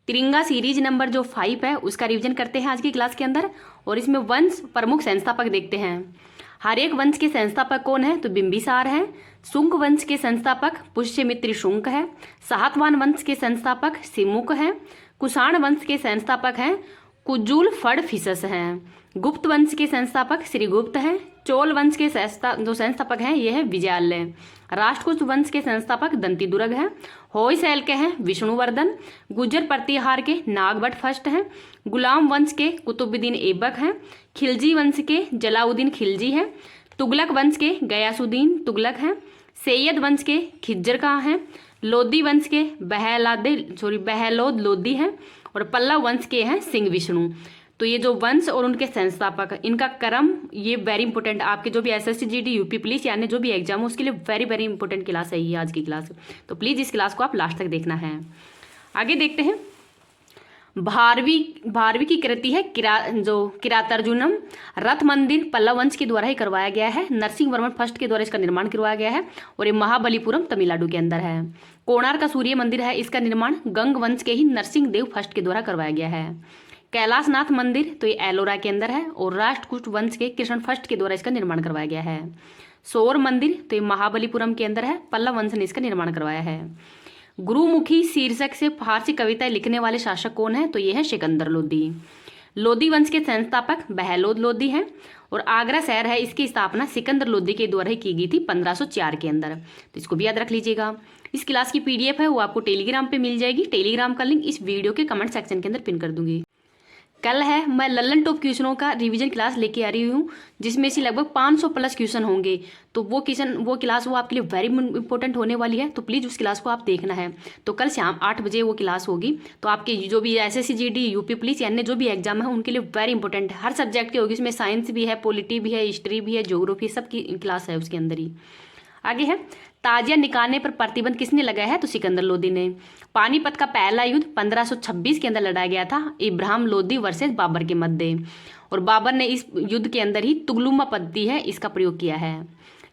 तिरंगा series number जो 5 है उसका रिवीजन करते हैं आज की क्लास के अंदर। और इसमें वंश प्रमुख संस्थापक देखते हैं। हर एक वंश के संस्थापक कौन है? तो बिंबिसार है। शुंग वंश के संस्थापक पुष्यमित्र शुंग है। सातवाहन वंश के संस्थापक सिमुक है। कुषाण वंश के संस्थापक हैं कुजुल फड़फिसस हैं। गुप्त वंश के संस्थापक श्रीगुप्त हैं। चोल वंश के जो संस्थापक हैं ये है विजयालय। राष्ट्रकूट वंश के संस्थापक दंतीदुर्ग हैं। होयसल के हैं विष्णुवर्धन। गुर्जर प्रतिहार के नागभट्ट फर्स्ट हैं। गुलाम वंश के कुतुबुद्दीन ऐबक हैं। खिलजी वंश के जलाउद्दीन खिलजी हैं। तुगलक वंश के गयासुद्दीन तुगलक हैं। सैयद वंश के खिज्जर खां हैं। लोदी वंश के बहलोद लोदी हैं। और पल्लव वंश के हैं सिंह विष्णु। तो ये जो वंश और उनके संस्थापक इनका क्रम ये वेरी इंपॉर्टेंट, आपके जो भी एसएससी जीडी यूपी पुलिस यानी जो भी एग्जाम हो उसके लिए वेरी वेरी इंपॉर्टेंट क्लास है ये आज की क्लास। तो प्लीज़ इस क्लास को आप लास्ट तक देखना है। आगे देखते हैं। भारवी की कृति है किरातार्जुनम। रथ मंदिर पल्लव वंश के द्वारा ही करवाया गया है। नरसिंह वर्मन फर्स्ट के द्वारा इसका निर्माण करवाया गया है और ये महाबलीपुरम तमिलनाडु के अंदर है। कोणार्क का सूर्य मंदिर है, इसका निर्माण गंग वंश के ही नरसिंह देव फर्स्ट के द्वारा करवाया गया है। कैलाशनाथ मंदिर तो ये एलोरा के अंदर है और राष्ट्रकूट वंश के कृष्ण फर्स्ट के द्वारा इसका निर्माण करवाया गया है। सौर मंदिर तो ये महाबलीपुरम के अंदर है, पल्लव वंश ने इसका निर्माण करवाया है। गुरुमुखी शीर्षक से फारसी कविताएं लिखने वाले शासक कौन है? तो ये है सिकंदर लोदी। लोदी वंश के संस्थापक बहलोद लोदी हैं और आगरा शहर है इसकी स्थापना सिकंदर लोदी के द्वारा ही की गई थी 1504 के अंदर। तो इसको भी याद रख लीजिएगा। इस क्लास की पीडीएफ है वो आपको टेलीग्राम पे मिल जाएगी। टेलीग्राम का लिंक इस वीडियो के कमेंट सेक्शन के अंदर पिन कर दूंगी। कल है मैं लल्लन टॉप क्वेश्चनों का रिवीजन क्लास लेके आ रही हूँ जिसमें से लगभग 500 प्लस क्वेश्चन होंगे। तो वो क्लास आपके लिए वेरी इंपॉर्टेंट होने वाली है। तो प्लीज़ उस क्लास को आप देखना है। तो कल शाम 8 बजे वो क्लास होगी। तो आपके जो भी एसएससी जीडी यूपी पुलिस यानी जो भी एग्जाम है उनके लिए वेरी इंपॉर्टेंट है। हर सब्जेक्ट की होगी, इसमें साइंस भी है, पॉलिटी भी है, हिस्ट्री भी है, ज्योग्राफी सब की क्लास है उसके अंदर ही। आगे है ताजिया निकालने पर प्रतिबंध किसने लगाया है? तो सिकंदर लोदी ने। पानीपत का पहला युद्ध 1526 के अंदर लड़ा गया था इब्राहिम लोदी वर्सेस बाबर के मध्य। और बाबर ने इस युद्ध के अंदर ही तुगलुमा पद्धति है इसका प्रयोग किया है।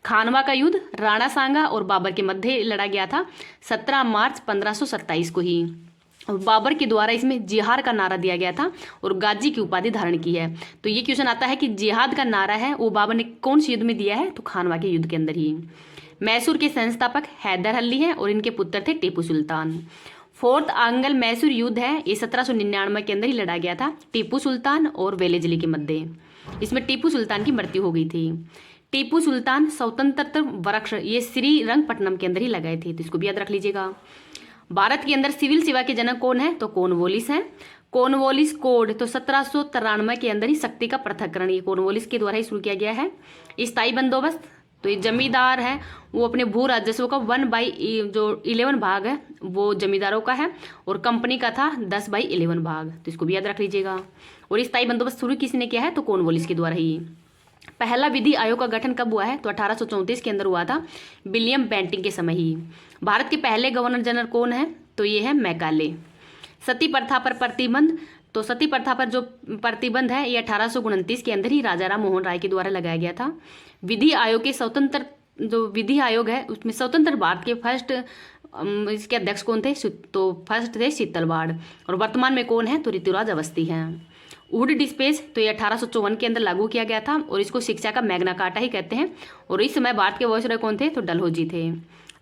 खानवा का युद्ध राणा सांगा और बाबर के मध्य लड़ा गया था 17 मार्च 1527 को ही। और बाबर के द्वारा इसमें जिहाद का नारा दिया गया था और गाजी की उपाधि धारण की है। तो ये क्वेश्चन आता है कि जिहाद का नारा है वो बाबर ने कौन से युद्ध में दिया है? तो खानवा के युद्ध के अंदर ही। मैसूर के संस्थापक हैदर अली हैं और इनके पुत्र थे टीपू सुल्तान। फोर्थ आंग्ल मैसूर युद्ध है ये 1799 के अंदर ही लड़ा गया था टीपू सुल्तान और वेलेजली के मध्य। इसमें टीपू सुल्तान की मृत्यु हो गई थी। टीपू सुल्तान स्वतंत्रता वृक्ष ये श्रीरंगपट्टनम के अंदर ही लगाए थे। तो इसको भी याद रख लीजिएगा। भारत के अंदर सिविल सेवा के जनक कौन है? तो कॉर्नवालिस हैं। कॉर्नवालिस कोड तो 1793 के अंदर ही शक्ति का पृथक्करण ये कॉर्नवालिस के द्वारा ही शुरू किया गया है। स्थायी बंदोबस्त तो ये जमींदार है वो अपने भू राजस्व का 1/11 भाग है वो जमींदारों का है और कंपनी का था 10/11 भाग। तो इसको भी याद रख लीजिएगा। और स्थायी बंदोबस्त शुरू किसने किया है? तो कॉर्नवालिस के द्वारा ही। पहला विधि आयोग का गठन कब हुआ है? तो 1834 के अंदर हुआ था विलियम बेंटिंग के समय ही। भारत के पहले गवर्नर जनरल कौन है? तो ये है मैकाले। सती प्रथा पर प्रतिबंध तो सती प्रथा पर जो प्रतिबंध है ये 1829 के अंदर ही राजा राम मोहन राय के द्वारा लगाया गया था। विधि आयोग के स्वतंत्र जो विधि आयोग है उसमें स्वतंत्र भारत के फर्स्ट इसके अध्यक्ष कौन थे? तो फर्स्ट थे शीतलवाड़। और वर्तमान में कौन है? तो ऋतुराज अवस्थी हैं। वुड डिस्पेच तो ये 1854 के अंदर लागू किया गया था और इसको शिक्षा का मैग्ना कार्टा ही कहते हैं। और इस समय भारत के वायसरॉय कौन थे? तो डलहौजी थे।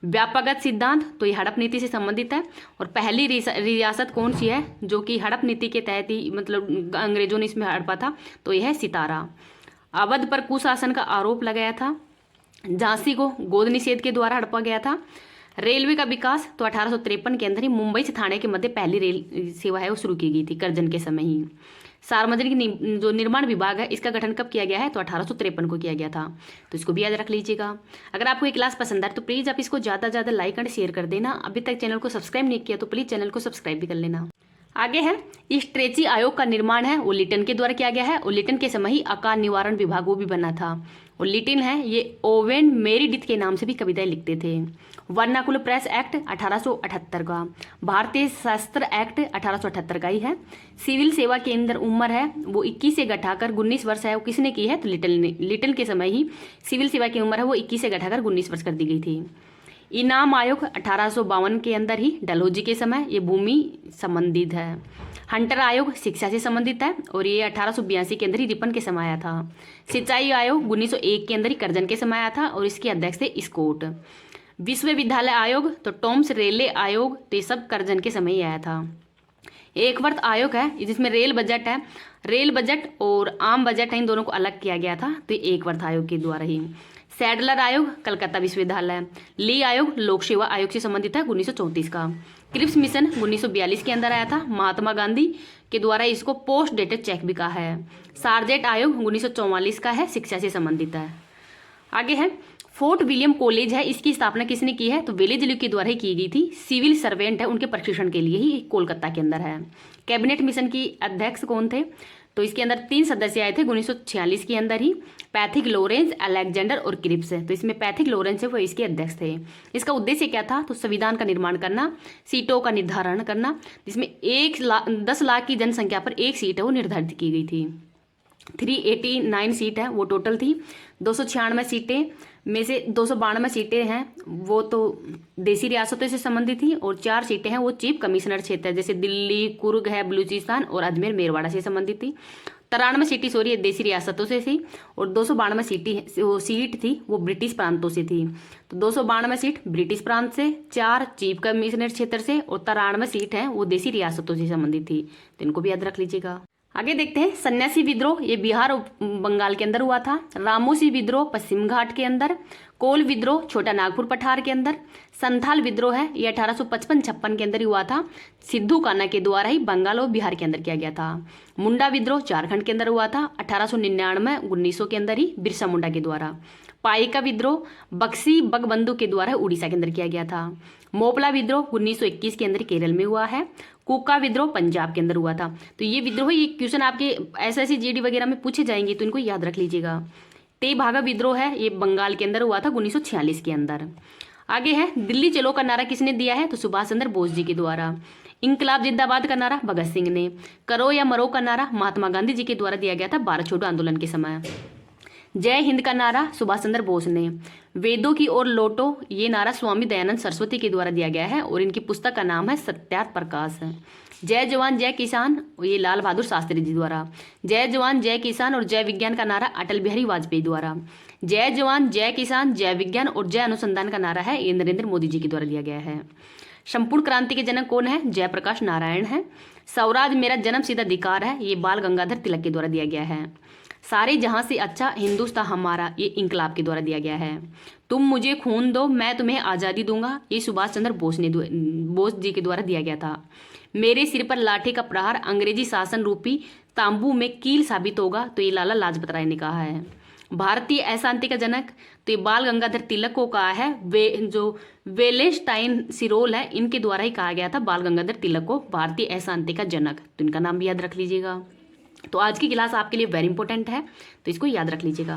व्यापकगत सिद्धांत तो ये हड़प नीति से संबंधित है। और पहली रियासत कौन सी है जो कि हड़प नीति के तहत ही मतलब अंग्रेजों ने इसमें हड़पा था? तो यह है सितारा। अवध पर कुशासन का आरोप लगाया था। झांसी को गोद निषेध के द्वारा हड़पा गया था। रेलवे का विकास तो 1853 के अंदर ही मुंबई से थाने के मध्य पहली रेल सेवा है वो शुरू की गई थी करजन के समय ही। सार्वजनिक जो निर्माण विभाग है इसका गठन कब किया गया है? तो 1853 को किया गया था। तो इसको भी याद रख लीजिएगा। अगर आपको ये क्लास पसंद आए तो प्लीज़ आप इसको ज़्यादा से ज़्यादा लाइक एंड शेयर कर देना। अभी तक चैनल को सब्सक्राइब नहीं किया तो प्लीज़ चैनल को सब्सक्राइब भी कर लेना। आगे है स्ट्रेची आयोग का निर्माण है वो लिटन के द्वारा किया गया है और लिटन के समय ही अकाल निवारण विभाग वो भी बना था। और लिटिन है ये ओवेन मेरीडिथ के नाम से भी कविताएं लिखते थे। वर्नाकुलर प्रेस एक्ट 1878 का। भारतीय शस्त्र एक्ट 1878 का ही है। सिविल सेवा के अंदर उम्र है वो 21 से घटाकर 19 वर्ष है वो किसने की है? तो लिटन के समय ही सिविल सेवा की उम्र है वो 21 से घटाकर 19 वर्ष कर दी गई थी। इनाम आयोग 1852 के अंदर ही डलहौजी के समय, ये भूमि संबंधित है। हंटर आयोग शिक्षा से संबंधित है और ये 1882 के अंदर ही रिपन के समय आया था। सिंचाई आयोग 1901 के अंदर ही करजन के समय आया था और इसके अध्यक्ष थे स्कॉट। विश्वविद्यालय आयोग तो टॉम्स रेले आयोग, तो ये सब करजन के समय ही आया था। एक वर्ष आयोग है जिसमें रेल बजट है, रेल बजट और आम बजट है, इन दोनों को अलग किया गया था, तो एक वर्ष आयोग के द्वारा ही। सैडलर आयोग कलकत्ता विश्वविद्यालय। ली आयोग लोक सेवा आयोग से संबंधित है 1934 का। क्रिप्स मिशन 1942 के अंदर आया था, महात्मा गांधी के द्वारा इसको पोस्ट डेटेड चेक भी कहा है। सार्जेंट आयोग 1944 का है, शिक्षा से संबंधित है। आगे है फोर्ट विलियम कॉलेज है, इसकी स्थापना किसने की है, तो वेलेस्ली के द्वारा ही की गई थी। सिविल सर्वेंट है, उनके प्रशिक्षण के लिए ही कोलकाता के अंदर है। कैबिनेट मिशन की अध्यक्ष कौन थे, तो इसके अंदर 3 सदस्य आए थे 1946 के अंदर ही, पैथिक लॉरेंस, अलेक्जेंडर और क्रिप्स। तो इसमें पैथिक लॉरेंस है वो इसके अध्यक्ष थे। इसका उद्देश्य क्या था, तो संविधान का निर्माण करना, सीटों का निर्धारण करना, जिसमें 10 लाख की जनसंख्या पर एक सीट है वो निर्धारित की गई थी। 389 सीट है वो टोटल थी। 296 सीटें में से 292 सीटें हैं वो तो देसी रियासतों से संबंधित थी और 4 सीटें हैं वो चीफ कमिश्नर क्षेत्र जैसे दिल्ली, कुर्ग है, बलूचिस्तान और अजमेर मेरवाड़ा से संबंधित थी। 93 सीटें सॉरी देसी रियासतों से थी और 292 सीट थी वो ब्रिटिश प्रांतों से थी। तो 292 सीट ब्रिटिश प्रांत से, 4 चीफ कमिश्नर क्षेत्र से और 93 सीट हैं वो देसी रियासतों से संबंधित थी। तो इनको भी याद रख लीजिएगा। आगे देखते हैं सन्यासी विद्रोह, ये बिहार और बंगाल के अंदर हुआ था। रामोसी विद्रोह पश्चिम घाट के अंदर। कोल विद्रोह छोटा नागपुर पठार के अंदर। संथाल विद्रोह है ये 1855-56 के अंदर ही हुआ था, सिद्धू कान्हा के द्वारा ही बंगाल और बिहार के अंदर किया गया था। मुंडा विद्रोह झारखंड के अंदर हुआ था 1899-1900 के अंदर ही बिरसा मुंडा के द्वारा। पाइका विद्रोह बक्सी बगबंधु के द्वारा उड़ीसा के अंदर किया गया था। मोपला विद्रोह 1921 के अंदर केरल में हुआ है। कुका विद्रोह पंजाब के अंदर हुआ था। तो ये विद्रोह, ये क्वेश्चन आपके एसएससी जीडी वगैरह में पूछे जाएंगे तो इनको याद रख लीजिएगा। तेभागा विद्रोह है ये बंगाल के अंदर हुआ था 1946 के अंदर। आगे है दिल्ली चलो का नारा किसने दिया है, तो सुभाष चंद्र बोस जी के द्वारा। इंकलाब जिंदाबाद का नारा भगत सिंह ने। करो या मरो का नारा महात्मा गांधी जी के द्वारा दिया गया था भारत छोड़ो आंदोलन के समय। जय हिंद का नारा सुभाष चंद्र बोस ने। वेदों की ओर लौटो ये नारा स्वामी दयानंद सरस्वती के द्वारा दिया गया है और इनकी पुस्तक का नाम है सत्यार्थ प्रकाश। जय जवान जय किसान ये लाल बहादुर शास्त्री जी द्वारा। जय जवान जय किसान और जय विज्ञान का नारा अटल बिहारी वाजपेयी द्वारा। जय जवान जय किसान जय विज्ञान और जय अनुसंधान का नारा है ये नरेंद्र मोदी जी के द्वारा दिया गया है। संपूर्ण क्रांति के जनक कौन है, जयप्रकाश नारायण है। स्वराज मेरा जन्म सिद्ध अधिकार है ये बाल गंगाधर तिलक के द्वारा दिया गया है। सारे जहां से अच्छा हिंदुस्तान हमारा ये इंकलाब के द्वारा दिया गया है। तुम मुझे खून दो मैं तुम्हें आज़ादी दूंगा ये सुभाष चंद्र बोस जी के द्वारा दिया गया था। मेरे सिर पर लाठी का प्रहार अंग्रेजी शासन रूपी तांबू में कील साबित होगा तो ये लाला लाजपत राय ने कहा है। भारतीय अशांति का जनक तो ये बाल गंगाधर तिलक को कहा है। वे जो वेलेस्टाइन सिरोल है इनके द्वारा ही कहा गया था बाल गंगाधर तिलक को भारतीय अशांति का जनक, तो इनका नाम भी याद रख लीजिएगा। तो आज की क्लास आपके लिए वेरी इंपॉर्टेंट है तो इसको याद रख लीजिएगा।